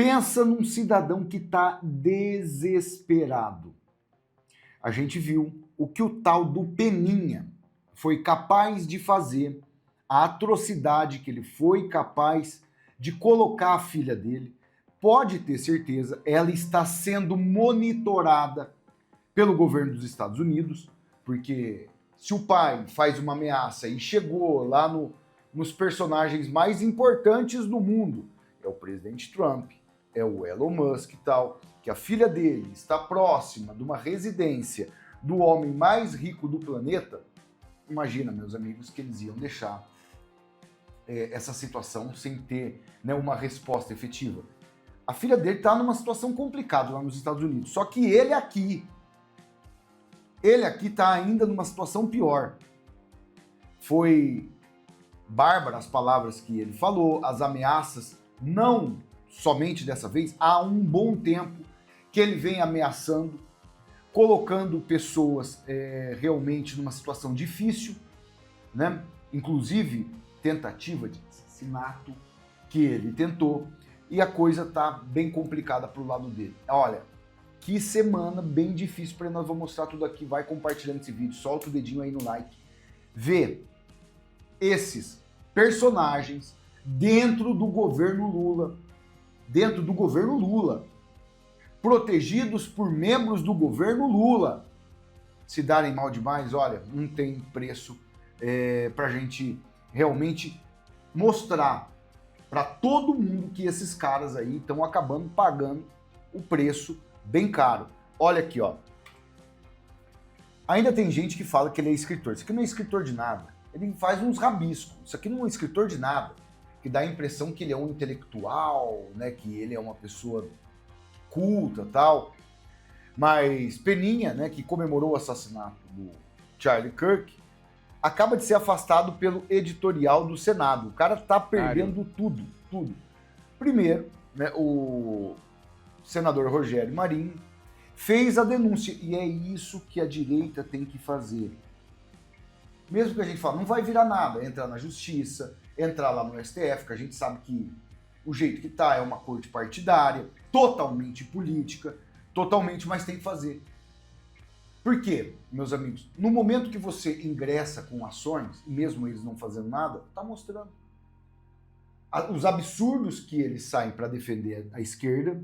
Pensa num cidadão que está desesperado. A gente viu o que o tal do Peninha foi capaz de fazer, a atrocidade que ele foi capaz de colocar a filha dele. Pode ter certeza, ela está sendo monitorada pelo governo dos Estados Unidos, porque se o pai faz uma ameaça e chegou lá nos personagens mais importantes do mundo, é o presidente Trump, é o Elon Musk e tal, que a filha dele está próxima de uma residência do homem mais rico do planeta, imagina, meus amigos, que eles iam deixar essa situação sem ter, né, uma resposta efetiva. A filha dele está numa situação complicada lá nos Estados Unidos, só que ele aqui está ainda numa situação pior. Foi bárbara as palavras que ele falou, as ameaças, não somente dessa vez, há um bom tempo que ele vem ameaçando, colocando pessoas realmente numa situação difícil, né? Inclusive tentativa de assassinato que ele tentou, e a coisa tá bem complicada pro lado dele. Olha, que semana bem difícil para nós. Vou mostrar tudo aqui, vai compartilhando esse vídeo, solta o dedinho aí no like, vê esses personagens dentro do governo Lula, protegidos por membros do governo Lula, se darem mal demais. Olha, não tem preço pra gente realmente mostrar para todo mundo que esses caras aí estão acabando pagando o preço bem caro. Olha aqui, ó. Ainda tem gente que fala que ele é escritor. Isso aqui não é escritor de nada. Ele faz uns rabiscos. Isso aqui não é escritor de nada. Que dá a impressão que ele é um intelectual, né? Que ele é uma pessoa culta, tal. Mas Peninha, né? Que comemorou o assassinato do Charlie Kirk, acaba de ser afastado pelo editorial do Senado. O cara tá perdendo tudo. Primeiro, né? O senador Rogério Marinho fez a denúncia, e é isso que a direita tem que fazer. Mesmo que a gente fale, não vai virar nada, entrar na justiça, entrar lá no STF, que a gente sabe que o jeito que tá é uma corte partidária, totalmente política, mas tem que fazer. Por quê, meus amigos? No momento que você ingressa com ações, mesmo eles não fazendo nada, tá mostrando os absurdos que eles saem para defender a esquerda,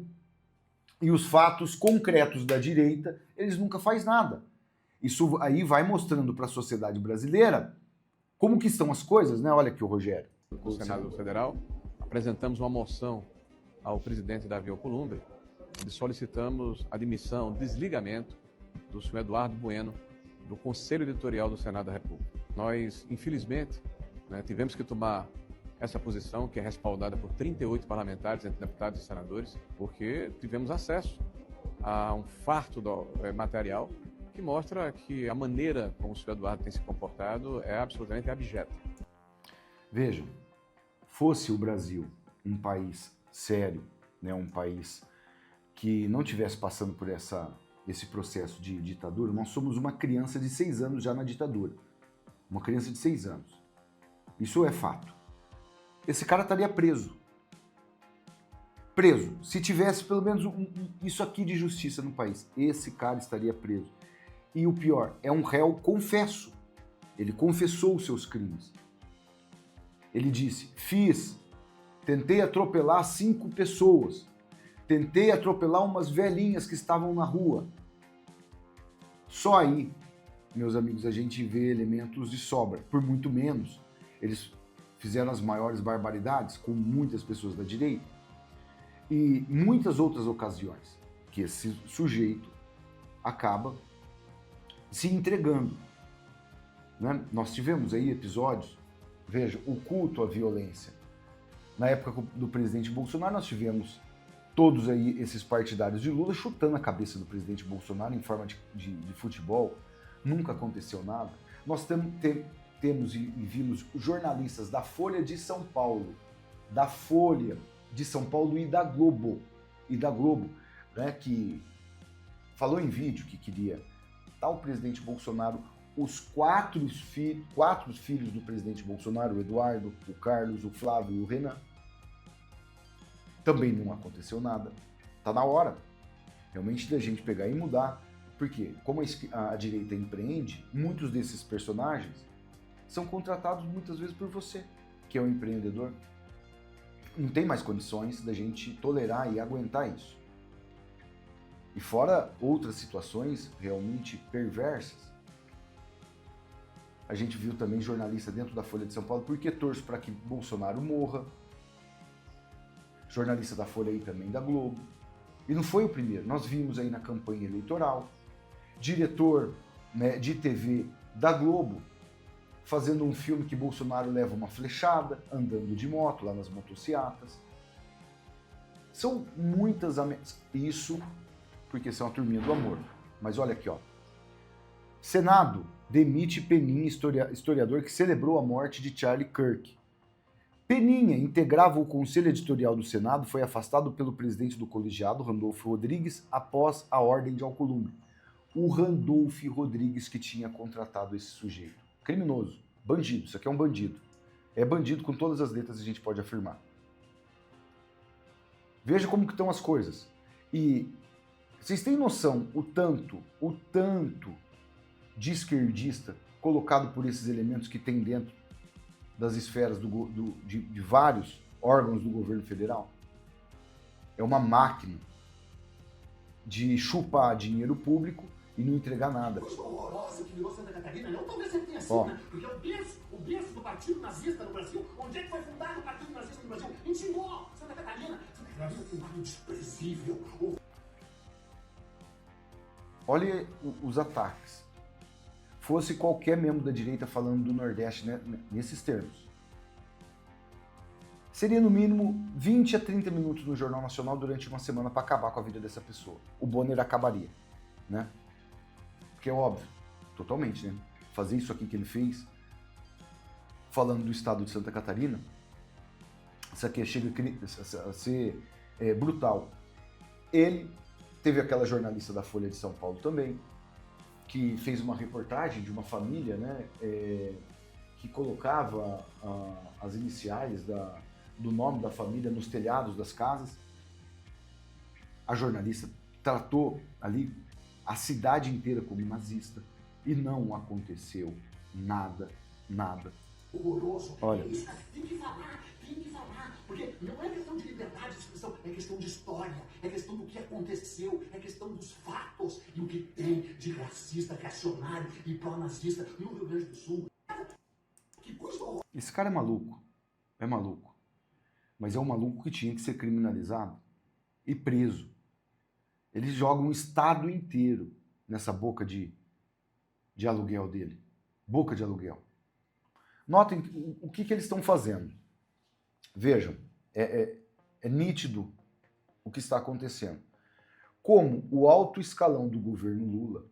e os fatos concretos da direita, eles nunca fazem nada. Isso aí vai mostrando para a sociedade brasileira como que estão as coisas, né? Olha aqui o Rogério. No Senado Federal, apresentamos uma moção ao presidente Davi Alcolumbre, onde solicitamos admissão, desligamento do senhor Eduardo Bueno do Conselho Editorial do Senado da República. Nós, infelizmente, tivemos que tomar essa posição, que é respaldada por 38 parlamentares, entre deputados e senadores, porque tivemos acesso a um farto material que mostra que a maneira como o senhor Eduardo tem se comportado é absolutamente abjeta. Vejam, fosse o Brasil um país sério, né, um país que não estivesse passando por esse processo de ditadura, nós somos uma criança de 6 anos já na ditadura. Uma criança de 6 anos. Isso é fato. Esse cara estaria preso. Preso. Se tivesse pelo menos isso aqui de justiça no país, esse cara estaria preso. E o pior, é um réu confesso. Ele confessou os seus crimes. Ele disse, tentei atropelar 5 pessoas. Tentei atropelar umas velhinhas que estavam na rua. Só aí, meus amigos, a gente vê elementos de sobra. Por muito menos, eles fizeram as maiores barbaridades com muitas pessoas da direita e muitas outras ocasiões que esse sujeito acaba se entregando, né? Nós tivemos aí episódios, veja, o culto à violência. Na época do presidente Bolsonaro, nós tivemos todos aí esses partidários de Lula chutando a cabeça do presidente Bolsonaro em forma de futebol. Nunca aconteceu nada. Nós temos e vimos jornalistas da Folha de São Paulo, e da Globo, né, que falou em vídeo que queria o presidente Bolsonaro, os 4 filhos do presidente Bolsonaro, o Eduardo, o Carlos, o Flávio e o Renan, Também não aconteceu nada. Tá na hora, realmente, da gente pegar e mudar. Porque, como a direita empreende, muitos desses personagens são contratados muitas vezes por você, que é um empreendedor. Não tem mais condições da gente tolerar e aguentar isso. E fora outras situações realmente perversas, a gente viu também jornalista dentro da Folha de São Paulo, porque torço para que Bolsonaro morra. Jornalista da Folha aí também da Globo. E não foi o primeiro, nós vimos aí na campanha eleitoral, diretor, né, de TV da Globo fazendo um filme que Bolsonaro leva uma flechada, andando de moto lá nas motocicletas. São muitas ameaças. Isso porque são a turminha do amor. Mas olha aqui, ó. Senado demite Peninha, historiador que celebrou a morte de Charlie Kirk. Peninha integrava o conselho editorial do Senado, foi afastado pelo presidente do colegiado, Randolfo Rodrigues, após a ordem de Alcolumbre. O Randolfo Rodrigues que tinha contratado esse sujeito. Criminoso, bandido, isso aqui é um bandido. É bandido com todas as letras, a gente pode afirmar. Veja como que estão as coisas. E vocês têm noção o tanto de esquerdista colocado por esses elementos que tem dentro das esferas de vários órgãos do governo federal? É uma máquina de chupar dinheiro público e não entregar nada. Coisa horrorosa que virou Santa Catarina, não talvez sempre tenha sido, né? Porque o berço do Partido Nazista no Brasil, onde é que foi fundado o Partido Nazista no Brasil? Em Timor, Santa Catarina. Santa Catarina tem um lado desprezível. Olha os ataques. Fosse qualquer membro da direita falando do Nordeste, né, nesses termos. Seria no mínimo 20 a 30 minutos no Jornal Nacional durante uma semana para acabar com a vida dessa pessoa. O Bonner acabaria, né? Porque é óbvio, totalmente, né? Fazer isso aqui que ele fez, falando do estado de Santa Catarina, isso aqui chega a ser brutal. Ele teve aquela jornalista da Folha de São Paulo também, que fez uma reportagem de uma família, né, que colocava as iniciais do nome da família nos telhados das casas. A jornalista tratou ali a cidade inteira como nazista e não aconteceu nada. Horroroso. Olha. Tem que falar, porque não é questão de liberdade de expressão, é questão de história, é questão do que aconteceu, é questão dos fatos e o que tem de racista, reacionário e pró-nazista no Rio Grande do Sul. Que coisa horrorosa. Esse cara é maluco, mas é um maluco que tinha que ser criminalizado e preso. Eles jogam um estado inteiro nessa boca de aluguel dele. Boca de aluguel. Notem o que eles estão fazendo. Vejam, é nítido o que está acontecendo. Como o alto escalão do governo Lula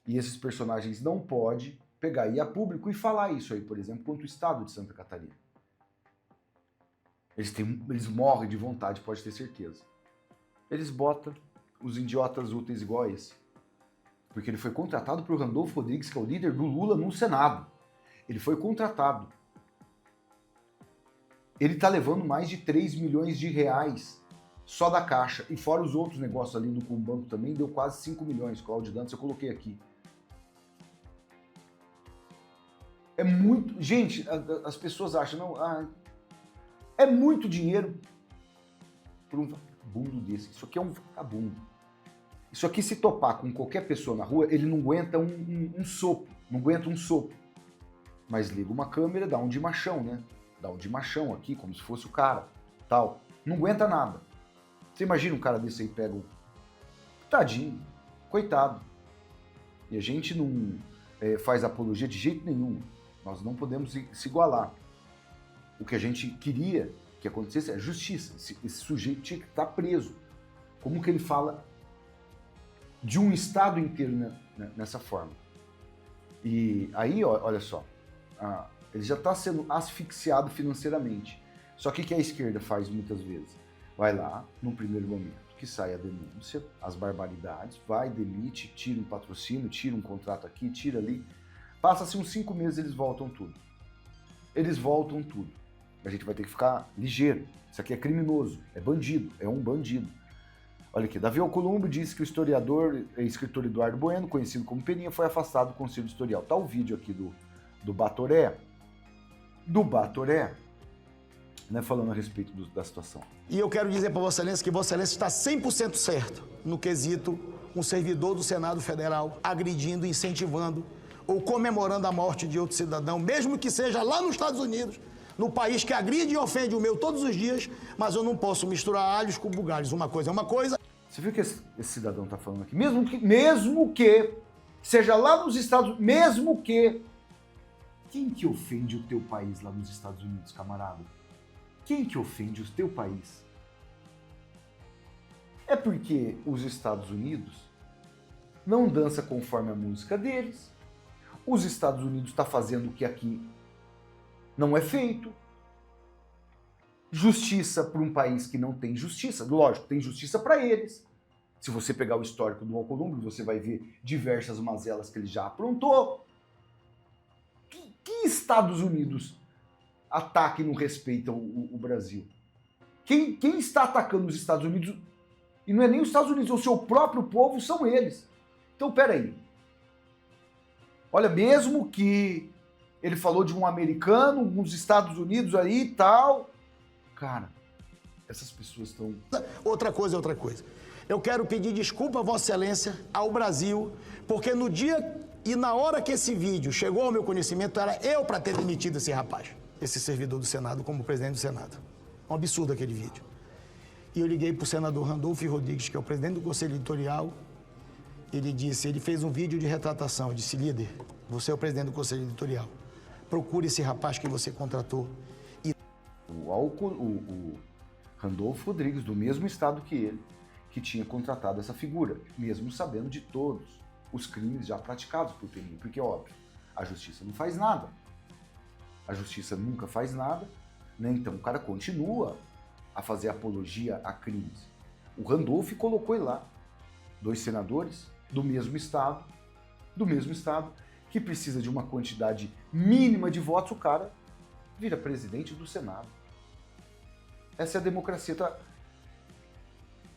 e esses personagens não podem pegar e ir a público e falar isso aí, por exemplo, contra o estado de Santa Catarina. Eles morrem de vontade, pode ter certeza. Eles botam os idiotas úteis igual a esse. Porque ele foi contratado por Randolfo Rodrigues, que é o líder do Lula no Senado. Ele foi contratado. Ele está levando mais de 3 milhões de reais só da Caixa. E fora os outros negócios ali com o banco também, deu quase 5 milhões. Cláudio Dantas, eu coloquei aqui. É muito... Gente, as pessoas acham, não... é muito dinheiro por um vagabundo desse. Isso aqui é um vagabundo. Isso aqui, se topar com qualquer pessoa na rua, ele não aguenta um sopro. Não aguenta um sopro. Mas liga uma câmera, dá um de machão, né? Dá um de machão aqui, como se fosse o cara, tal. Não aguenta nada. Você imagina um cara desse aí pega o... Tadinho, coitado. E a gente não faz apologia de jeito nenhum. Nós não podemos se igualar. O que a gente queria que acontecesse é justiça. Esse sujeito tinha que estar preso. Como que ele fala de um estado inteiro, né, nessa forma? E aí, olha só, ele já está sendo asfixiado financeiramente. Só que o que a esquerda faz muitas vezes? Vai lá, no primeiro momento, que sai a denúncia, as barbaridades, vai, demite, tira um patrocínio, tira um contrato aqui, tira ali. Passa-se uns 5 meses, eles voltam tudo. a gente vai ter que ficar ligeiro. Isso aqui é criminoso, é bandido, é um bandido. Olha aqui, Davi Alcolumbre disse que o historiador e escritor Eduardo Bueno, conhecido como Peninha, foi afastado do Conselho Editorial. Tá o vídeo aqui do Batoré, né, falando a respeito da situação. E eu quero dizer para Vossa Excelência que Vossa Excelência está 100% certo no quesito um servidor do Senado Federal agredindo, incentivando ou comemorando a morte de outro cidadão, mesmo que seja lá nos Estados Unidos, no país que agride e ofende o meu todos os dias, mas eu não posso misturar alhos com bugalhos. Uma coisa é uma coisa. Você viu o que esse cidadão está falando aqui? Mesmo que seja lá nos Estados Unidos, mesmo que... Quem que ofende o teu país lá nos Estados Unidos, camarada? Quem que ofende o teu país? É porque os Estados Unidos não dança conforme a música deles. Os Estados Unidos está fazendo o que aqui não é feito. Justiça para um país que não tem justiça. Lógico, tem justiça para eles. Se você pegar o histórico do Alcolumbre, você vai ver diversas mazelas que ele já aprontou. Que Estados Unidos ataca e não respeita o Brasil? Quem está atacando os Estados Unidos, e não é nem os Estados Unidos, o seu próprio povo, são eles. Então, peraí. Olha, mesmo que ele falou de um americano, uns Estados Unidos aí e tal, cara, essas pessoas estão... Outra coisa. Eu quero pedir desculpa a Vossa Excelência, ao Brasil, porque no dia e na hora que esse vídeo chegou ao meu conhecimento, era eu para ter demitido esse rapaz, esse servidor do Senado, como presidente do Senado. Um absurdo aquele vídeo. E eu liguei para o senador Randolfo Rodrigues, que é o presidente do Conselho Editorial. Ele fez um vídeo de retratação. Eu disse: líder, você é o presidente do Conselho Editorial. Procure esse rapaz que você contratou. O Randolfo Rodrigues, do mesmo estado que ele, que tinha contratado essa figura, mesmo sabendo de todos os crimes já praticados por Peninha. Porque, óbvio, a justiça não faz nada. A justiça nunca faz nada, né? Então o cara continua a fazer apologia a crimes. O Randolph colocou ele lá. 2 senadores do mesmo estado, que precisa de uma quantidade mínima de votos, o cara vira presidente do Senado. Essa é a democracia.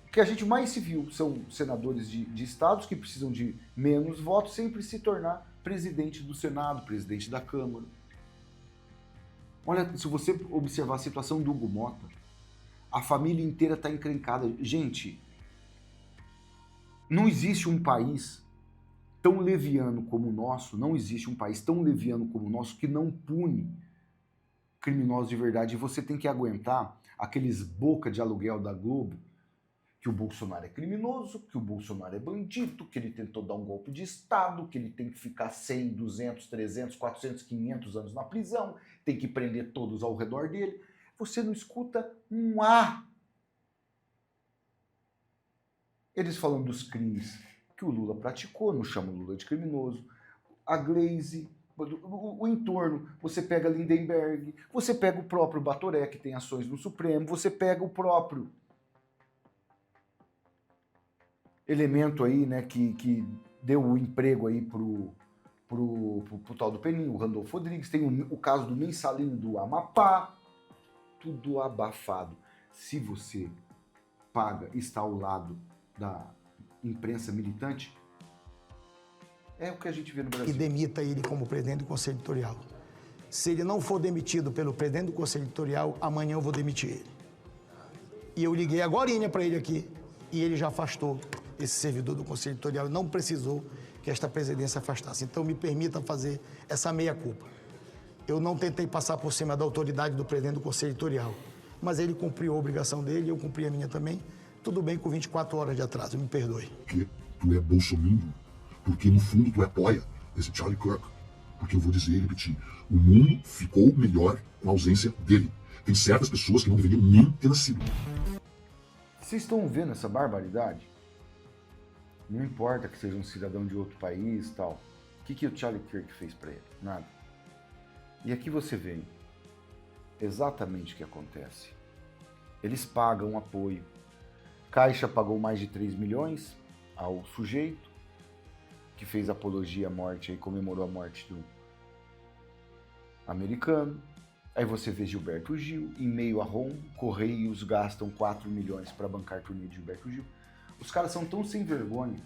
O que a gente mais se viu são senadores de estados que precisam de menos votos sempre se tornar presidente do Senado, presidente da Câmara. Olha, se você observar a situação do Hugo Mota, a família inteira está encrencada. Gente, não existe um país tão leviano como o nosso, que não pune criminosos de verdade. E você tem que aguentar aqueles boca de aluguel da Globo, que o Bolsonaro é criminoso, que o Bolsonaro é bandido, que ele tentou dar um golpe de Estado, que ele tem que ficar 100, 200, 300, 400, 500 anos na prisão, tem que prender todos ao redor dele. Você não escuta um A. Eles falando dos crimes que o Lula praticou, não chamam o Lula de criminoso. A Glaze, o entorno, você pega Lindenberg, você pega o próprio Batoré, que tem ações no Supremo, você pega o próprio elemento aí, né, que deu o emprego aí pro tal do Peninha, o Randolfo Rodrigues, tem o caso do mensalino do Amapá, tudo abafado. Se você está ao lado da imprensa militante, é o que a gente vê no Brasil. Que demita ele como presidente do Conselho Editorial. Se ele não for demitido pelo presidente do Conselho Editorial, amanhã eu vou demitir ele. E eu liguei agorinha para ele aqui, e ele já afastou esse servidor do Conselho Editorial, não precisou que esta presidência afastasse. Então me permita fazer essa meia-culpa. Eu não tentei passar por cima da autoridade do presidente do Conselho Editorial, mas ele cumpriu a obrigação dele, eu cumpri a minha também. Tudo bem com 24 horas de atraso, me perdoe. Porque tu é bolsominion, porque no fundo tu apoia esse Charlie Kirk. Porque eu vou dizer e repetir, o mundo ficou melhor com a ausência dele. Tem certas pessoas que não deveriam nem ter nascido. Vocês estão vendo essa barbaridade? Não importa que seja um cidadão de outro país e tal. O que o Charlie Kirk fez para ele? Nada. E aqui você vê exatamente o que acontece. Eles pagam apoio. Caixa pagou mais de 3 milhões ao sujeito que fez apologia à morte e comemorou a morte do americano. Aí você vê Gilberto Gil, em meio a ROM, Correios gastam 4 milhões para bancar turnê de Gilberto Gil. Os caras são tão sem vergonha.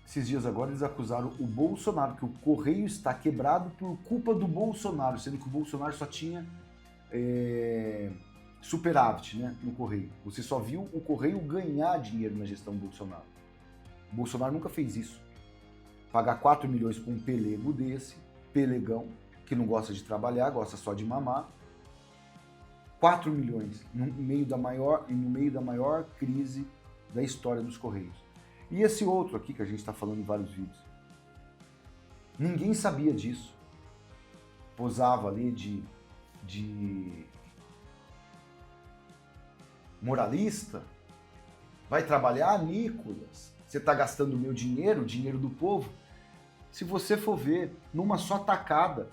Esses dias agora eles acusaram o Bolsonaro, que o Correio está quebrado por culpa do Bolsonaro, sendo que o Bolsonaro só tinha superávit, né, no Correio. Você só viu o Correio ganhar dinheiro na gestão do Bolsonaro. O Bolsonaro nunca fez isso. Pagar 4 milhões para um pelego desse, pelegão, que não gosta de trabalhar, gosta só de mamar. 4 milhões no meio da maior crise da história dos Correios. E esse outro aqui, que a gente está falando em vários vídeos, ninguém sabia disso. Posava ali de moralista. Vai trabalhar, Nicolas? Você está gastando o meu dinheiro, o dinheiro do povo? Se você for ver, numa só tacada,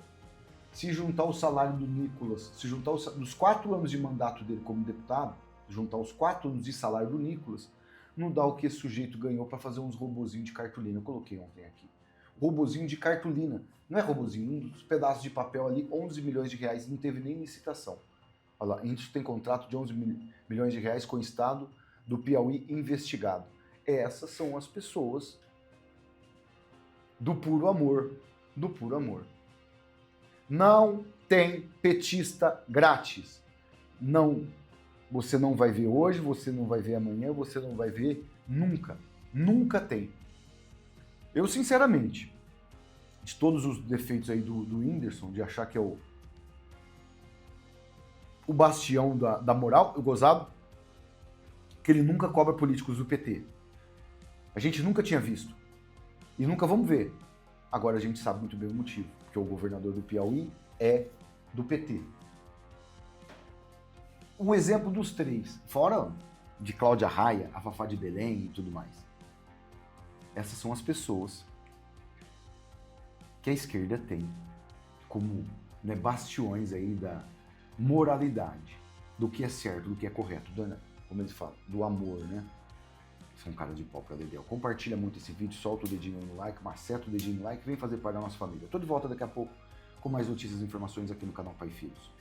se juntar o salário do Nicolas, se juntar os 4 anos de mandato dele como deputado, juntar os 4 anos de salário do Nicolas, não dá o que esse sujeito ganhou para fazer uns robozinhos de cartolina. Eu coloquei ontem aqui. Robozinho de cartolina. Não é robozinho, uns pedaços de papel ali, 11 milhões de reais, não teve nem licitação. Olha lá, a gente tem contrato de 11 milhões de reais com o Estado do Piauí investigado. Essas são as pessoas do puro amor, do puro amor. Não tem petista grátis. Não. Você não vai ver hoje, você não vai ver amanhã, você não vai ver nunca. Nunca tem. Eu, sinceramente, de todos os defeitos aí do Whindersson, de achar que é o bastião da moral, eu gozado, que ele nunca cobra políticos do PT. A gente nunca tinha visto. E nunca vamos ver. Agora a gente sabe muito bem o motivo. Porque o governador do Piauí é do PT. Um exemplo dos 3, fora de Cláudia Raia, a Fafá de Belém e tudo mais. Essas são as pessoas que a esquerda tem como, né, bastiões aí da moralidade, do que é certo, do que é correto, como eles falam, do amor, né? São cara de pau pra Dedéu. Compartilha muito esse vídeo, solta o dedinho aí no like, maceta o dedinho no like, vem fazer parte da nossa família. Eu tô de volta daqui a pouco com mais notícias e informações aqui no canal Pai e Filhos.